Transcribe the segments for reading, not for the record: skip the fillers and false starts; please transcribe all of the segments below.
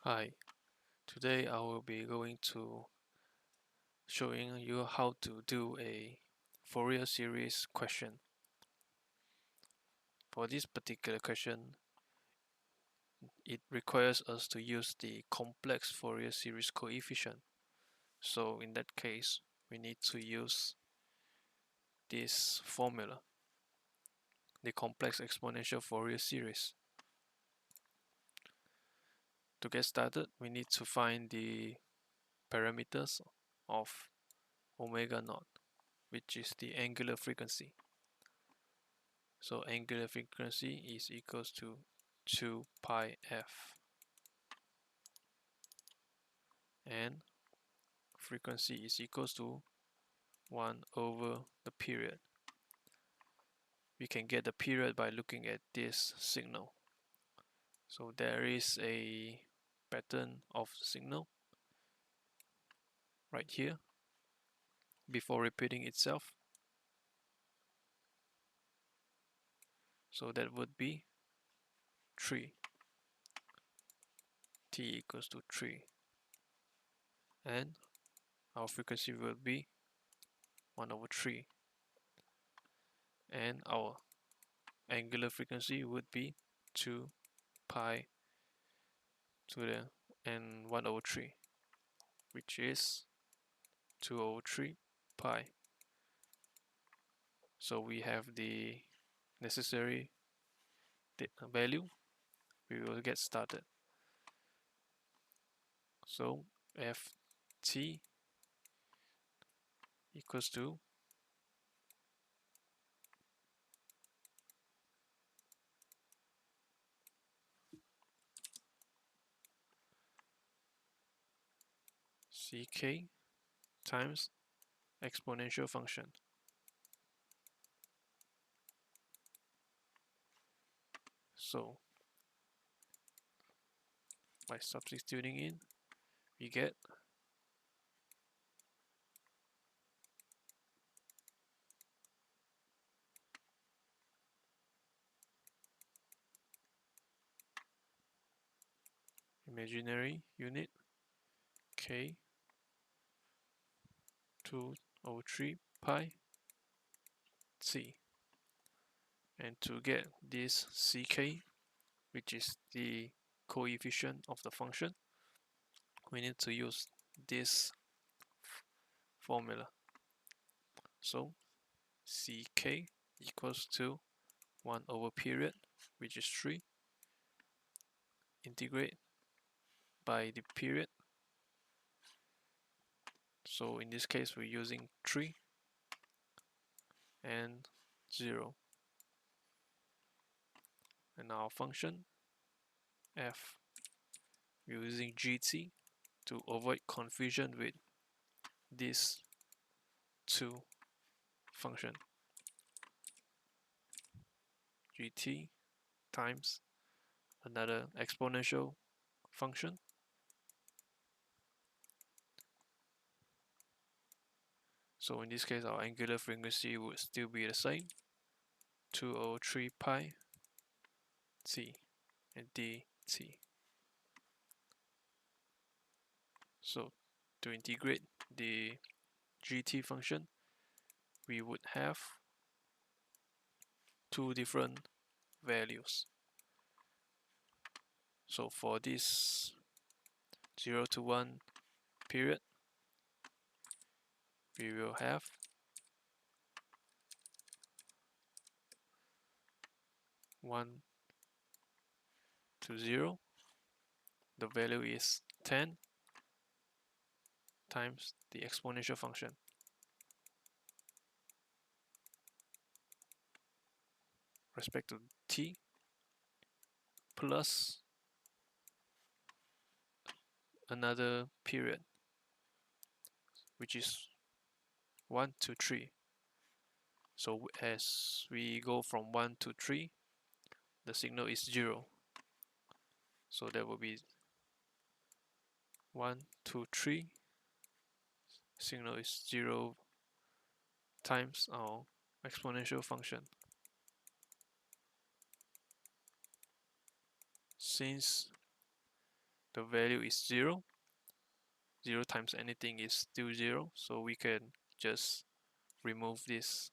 Hi, today I will be going to showing you how to do a Fourier series question. For this particular question, it requires us to use the complex Fourier series coefficient. So in that case, we need to use this formula, the complex exponential Fourier series. To get started, we need to find the parameters of omega naught, which is the angular frequency. So angular frequency is equals to 2 pi f, and frequency is equals to 1 over the period. We can get the period by looking at this signal. So there is a pattern of signal right here before repeating itself. So that would be 3, t equals to 3, and our frequency will be 1 over 3, and our angular frequency would be 2 pi to the and 1 over 3, which is 2 over 3 pi. So we have the necessary value. We will get started. So ft equals to ck times exponential function. So by substituting in, we get imaginary unit k 2 over 3 pi t. And to get this ck, which is the coefficient of the function, we need to use this formula. So ck equals to 1 over period, which is 3, integrate by the period. So in this case, we're using 3 and 0. And our function f, we're using gt to avoid confusion with these two function, gt times another exponential function. So in this case, our angular frequency would still be the same, 203 pi t and dt. So to integrate the gt function, we would have two different values. So for this 0 to 1 period, we will have 1 to 0. The value is 10 times the exponential function. Respect to t plus another period, which is 1 to 3. So as we go from 1 to 3, the signal is 0. So that will be 1 to 3. Signal is 0 times our exponential function. Since the value is 0. 0 times anything is still 0, so we can just remove this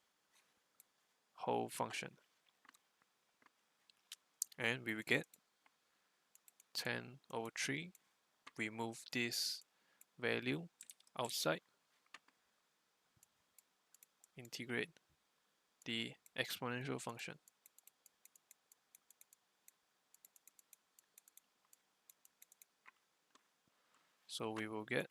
whole function. And we will get 10/3. We move this value outside, integrate the exponential function. So we will get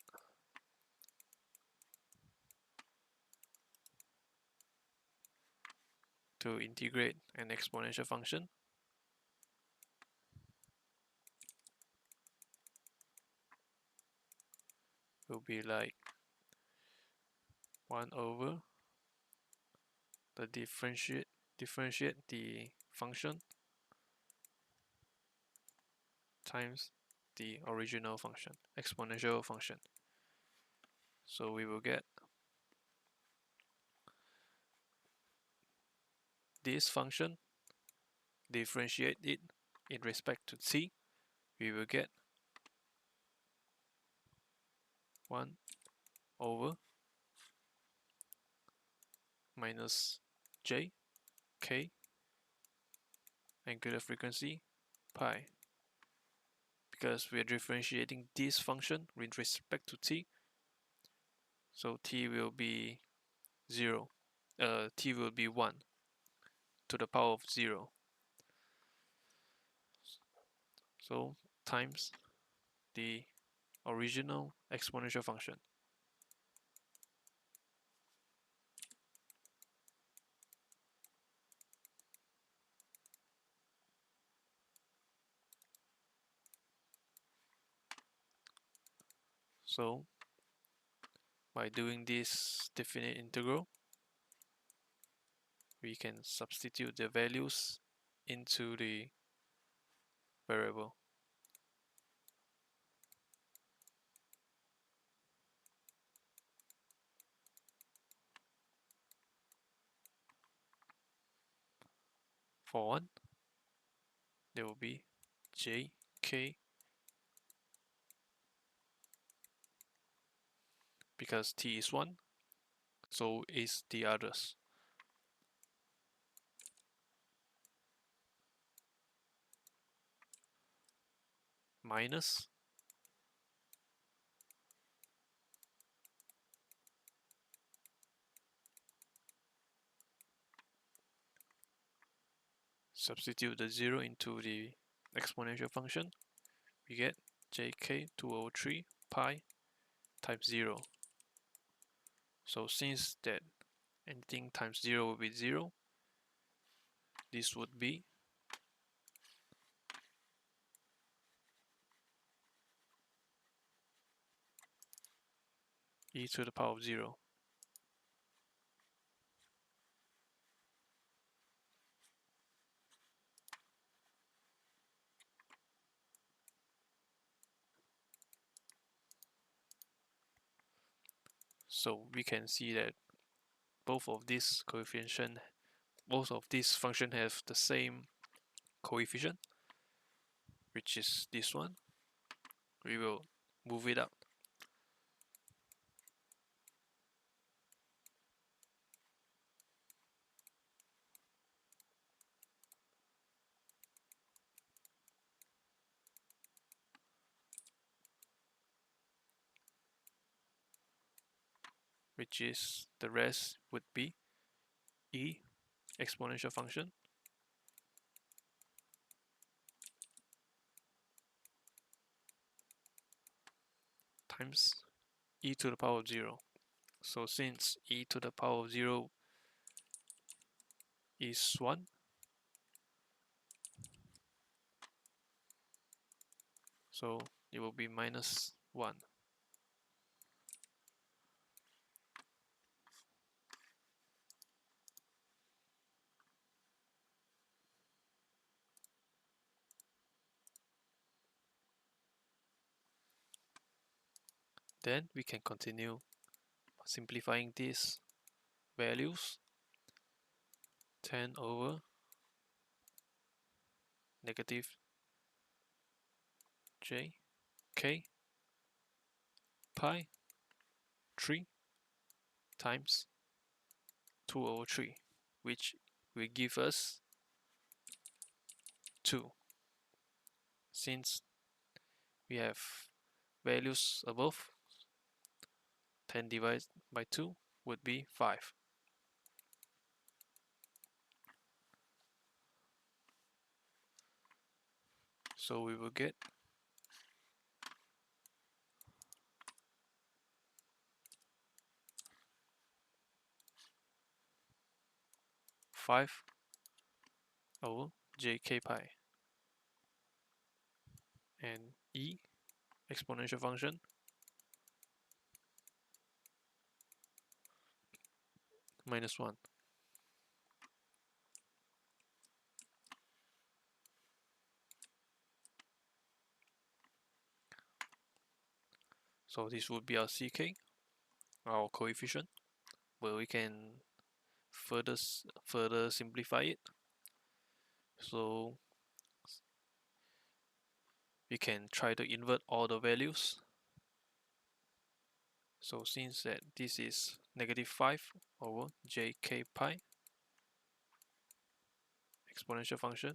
to integrate an exponential function will be like 1 over the differentiate the function times the original function, exponential function. So we will get this function, differentiate it in respect to t, we will get 1 over minus j, k, angular frequency, pi. Because we are differentiating this function with respect to t, so t will be 0. T will be 1 to the power of 0. So times the original exponential function. So by doing this definite integral, we can substitute the values into the variable. For 1, there will be j, k, because t is 1, so is the others. Minus substitute the 0 into the exponential function, we get jk 2/3 pi times 0. So since that anything times 0 will be 0, this would be e to the power of 0. So we can see that both of these function have the same coefficient, which is this one. We will move it out. Which is the rest would be e exponential function times e to the power of 0. So since e to the power of 0 is 1, so it will be minus 1. Then we can continue simplifying these values. 10 over negative j k pi 3 times 2 over 3, which will give us 2. Since we have values above, 10 divided by 2 would be 5. So we will get 5 over jk pi, and e exponential function minus 1. So this would be our ck, our coefficient, where we can further simplify it. So we can try to invert all the values. So since that this is negative 5 over jk pi exponential function,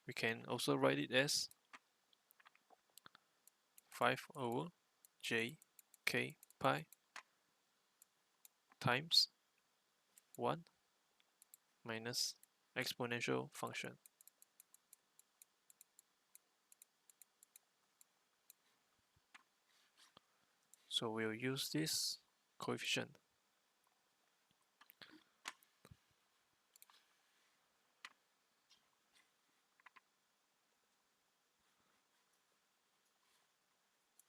we can also write it as 5 over jk pi times 1 minus exponential function. So we'll use this coefficient.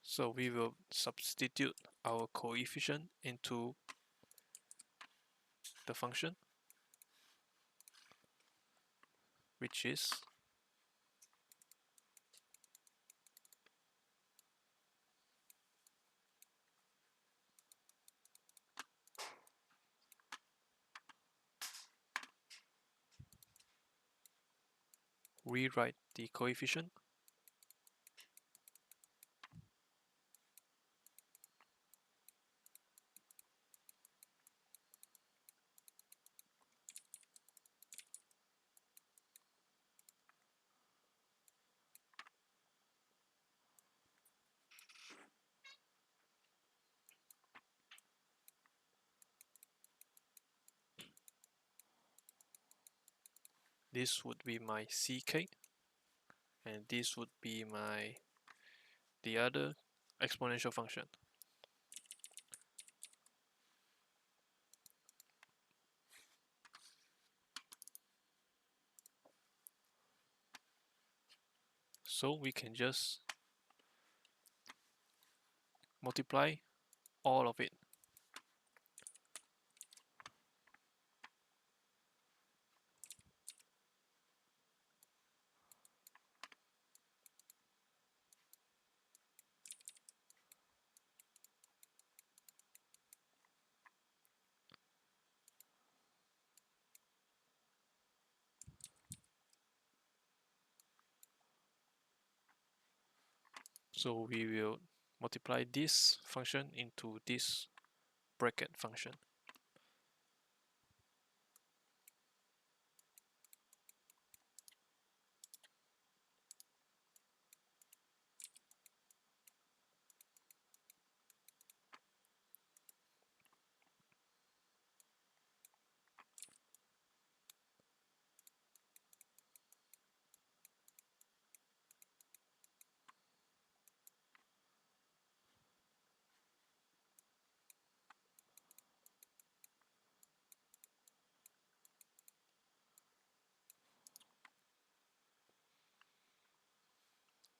So we will substitute our coefficient into the function, which is rewrite the coefficient. This would be my ck, and this would be the other exponential function. So we can just multiply all of it. So we will multiply this function into this bracket function.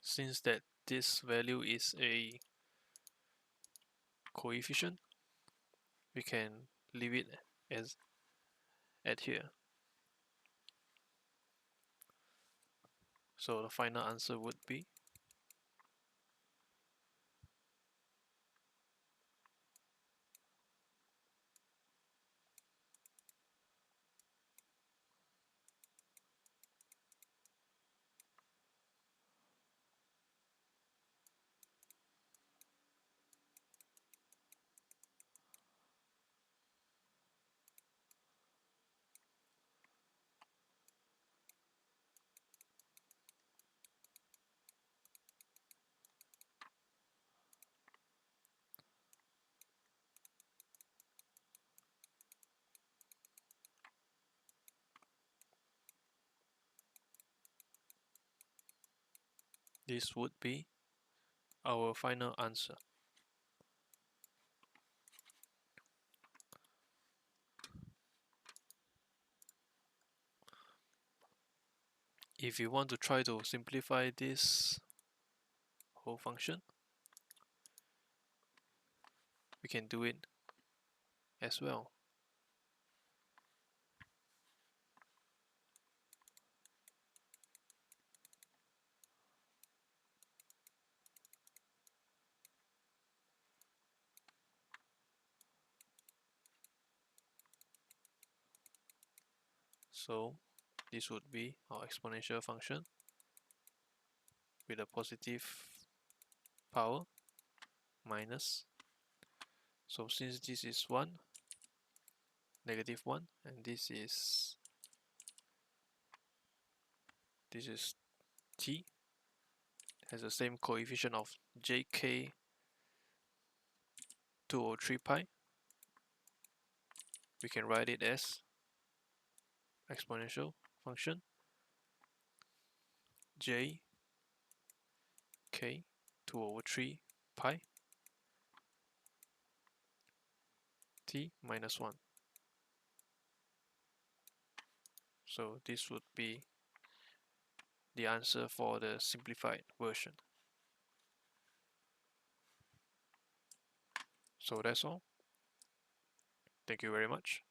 Since that this value is a coefficient, we can leave it as at here. So the final answer would be this would be our final answer. If you want to try to simplify this whole function, we can do it as well. So this would be our exponential function with a positive power minus. So since this is 1, -1, and this is t, has the same coefficient of jk 203 pi, we can write it as exponential function j k 2/3 pi t minus 1. So this would be the answer for the simplified version. So that's all. Thank you very much.